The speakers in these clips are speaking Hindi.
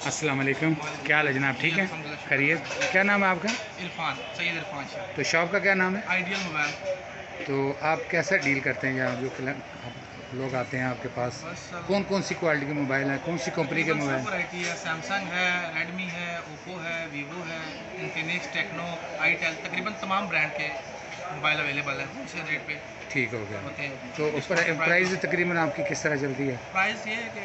अस्सलाम वालेकुम, क्या हाल है जनाब? ठीक है, खैरियत। क्या नाम है आपका? इरफान, सैयद इरफान शाह। तो शॉप का क्या नाम है? Ideal mobile. तो आप कैसा डील करते हैं यहाँ जो लोग आते हैं आपके पास? बस कौन कौन सी क्वालिटी के मोबाइल हैं, कौन सी कंपनी के तकरीबन सब मोबाइल? वैरायटी है। सैमसंग है, रेडमी है, ओप्पो है, वीवो है, इन्फिनिक्स, टेक्नो, आईटेल, तकरीबन तमाम ब्रांड के मोबाइल अवेलेबल है होलसेल रेट पे ठीक हो गया। होते हैं। तो प्राइस तकरीबन आपकी किस तरह चलती है? प्राइस ये है कि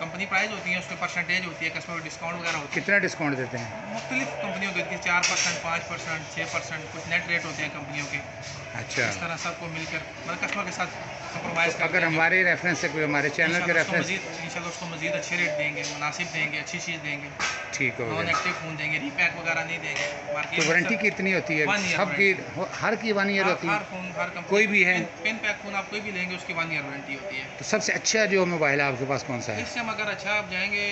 कंपनी प्राइस होती है, उसमें परसेंटेज होती है, कस्टमर डिस्काउंट वगैरह होती है। कितना डिस्काउंट देते हैं? मुख्तलिफ कंपनियों के 4%, 5%, 6%, कुछ नेट रेट होते हैं कंपनियों के। अच्छा, इस तरह सबको मिलकर मतलब कस्टमर के साथ कंप्रोमाइज़ तो अगर हमारे रेफरेंस से कोई हमारे चैनल के रेफरेंस इंशाल्लाह उसको मज़ीद अच्छे रेट देंगे, मुनासिब देंगे, अच्छी चीज़ देंगे, ठीक हो नॉन गया। एक्टिव फ़ोन देंगे, रीपैक वगैरह नहीं देंगे। तो वारंटी कितनी होती है? 1 ईयर सबकी हर की 1 ईयर होती है? हर फ़ोन, हर कंपनी कोई भी है? पेन पैक फ़ोन आप कोई भी लेंगे उसकी 1 ईयर वारंटी होती है। तो सबसे अच्छा जो मोबाइल है आपके पास कौन सा है? इससे हम अगर अच्छा आप जाएंगे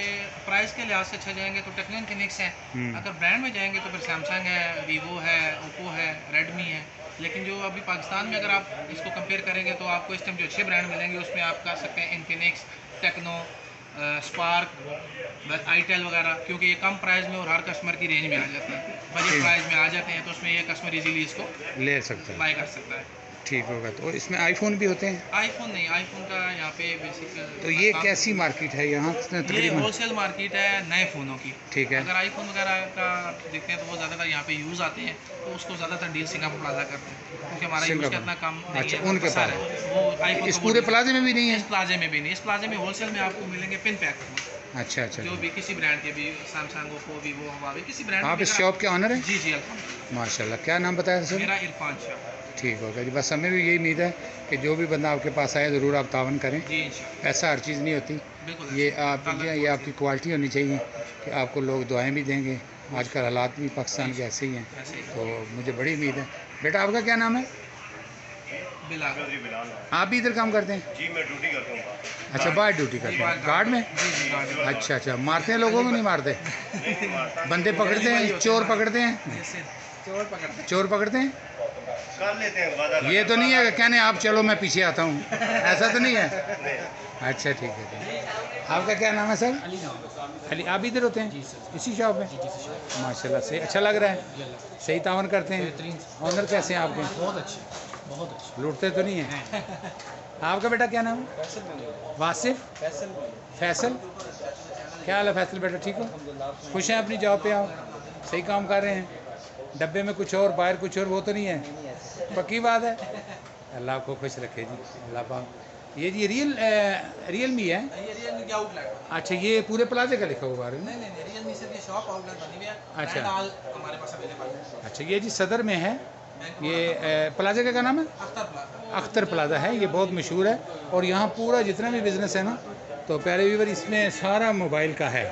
प्राइस के लिहाज से अच्छा जाएंगे तो टेक्नो, इन्फिनिक्स है। अगर ब्रांड में जाएंगे तो फिर सैमसंग है, वीवो है, ओप्पो है, रेडमी है। लेकिन जो अभी पाकिस्तान में अगर आप इसको कंपेयर करेंगे तो आपको इस टाइम जो अच्छे ब्रांड मिलेंगे उसमें आप कर सकते हैं इन्फिनिक्स, टेक्नो, स्पार्क, आईटेल वगैरह, क्योंकि ये कम प्राइस में और हर कस्टमर की रेंज में आ जाते हैं, बजट प्राइस में आ जाते हैं, तो उसमें ये कस्टमर इजीली इसको ले सकते हैं, बाय कर सकता है। ठीक होगा। तो इसमें आईफोन भी होते हैं? आईफोन नहीं, आईफोन का यहाँ पे बेसिक। तो ये कैसी मार्केट है यहाँ ये तकरीबन? होलसेल मार्केट है नए फ़ोनों की। ठीक है। अगर आईफोन वगैरह का देखते हैं तो वो ज़्यादातर यहाँ पे यूज़ आते हैं, तो उसको ज़्यादातर डील सिंगापुर प्लाजा करते हैं, क्योंकि हमारा यूज़ सिंगापुर। का इतना कम नहीं अच्छा, है, उनके पसार पास है वो आईफोन इस पूरे प्लाजे में भी नहीं है? इस प्लाजे में भी नहीं। इस प्लाजे में होलसेल में आपको मिलेंगे पिन पैक फ़ोन, अच्छा अच्छा, जो भी किसी ब्रांड के भी, सैमसंग, ओप्पो, वीवो, हुआवे, किसी ब्रांड आप के इस भी शॉप के ऑनर हैं? जी जी अल्हम्दुलिल्लाह। माशाल्लाह, क्या नाम बताया सर? मेरा इरफान शाह। ठीक होगा जी। बस हमें भी यही उम्मीद है कि जो भी बंदा आपके पास आए ज़रूर आप तावन करें। जी इंशाल्लाह, ऐसा हर चीज़ नहीं होती, बिल्कुल ये ऐसा। आप ये आपकी क्वालिटी होनी चाहिए कि आपको लोग दुआएं भी देंगे। आजकल हालात भी पाकिस्तान के ऐसे ही हैं, ऐसे ही। तो मुझे बड़ी उम्मीद है। बेटा आपका क्या नाम है? बिलाल। आप भी इधर काम करते हैं? जी मैं ड्यूटी करता हूँ। अच्छा, बाहर ड्यूटी करते हैं, गार्ड में? जी जी गार्ड में। अच्छा अच्छा, मारते हैं लोगों को? नहीं मारते? बंदे पकड़ते हैं, चोर पकड़ते हैं? जैसे चोर पकड़ते चोर पकड़ते हैं? कर लेते हैं वादा। ये तो नहीं है कि कहने आप चलो मैं पीछे आता हूँ, ऐसा तो नहीं है? अच्छा ठीक है ठीक। आपका क्या नाम है सर? अली। आप इधर होते हैं इसी शॉप में? माशाल्लाह से अच्छा लग रहा है, सही तावन करते हैं। ऑनर कैसे हैं आपके? बहुत अच्छे, बहुत अच्छे। लूटते तो नहीं है? आपका बेटा क्या नाम है? वासिफ? फैसल? क्या हाल है फैसल बेटा, ठीक हो? खुश हैं अपनी जॉब पे? आप सही काम कर रहे हैं? डब्बे में कुछ और बाहर कुछ और, वो तो नहीं है? पक्की बात है। अल्लाह आपको खुश रखे जी, अल्लाह पाक। ये जी रियलमी है? ये रियलमी की आउटलेट। अच्छा, ये पूरे प्लाजे का लिखा हुआ है? नहीं, रियलमी से ये शॉप आउटलेट बनी हुई है। अच्छा। ब्रांड ऑल हमारे पास अवेलेबल है। अच्छा, ये जी सदर में है। ये प्लाजे का क्या नाम है? अख्तर प्लाजा। अख्तर प्लाजा है, ये बहुत मशहूर है। और यहाँ पूरा जितना भी बिज़नेस है ना, तो प्यारे व्यूअर इसमें सारा मोबाइल का है,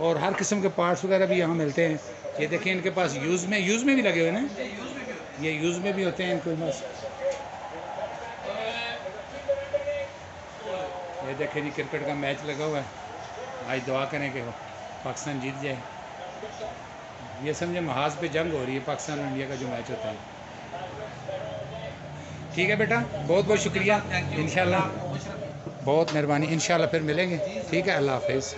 और हर किस्म के पार्ट्स वगैरह भी यहाँ मिलते हैं। ये देखिए इनके पास यूज़ में भी लगे हुए हैं ना, ये यूज़ में भी होते हैं इनके पास। ये देखिए जी क्रिकेट का मैच लगा हुआ है, आज दुआ करें कि पाकिस्तान जीत जाए। ये समझे महाज पे जंग हो रही है, पाकिस्तान और इंडिया का जो मैच होता है। ठीक है बेटा, बहुत बहुत शुक्रिया। इंशाल्लाह बहुत मेहरबानी, इंशाल्लाह फिर मिलेंगे। ठीक है, अल्लाह हाफिज़।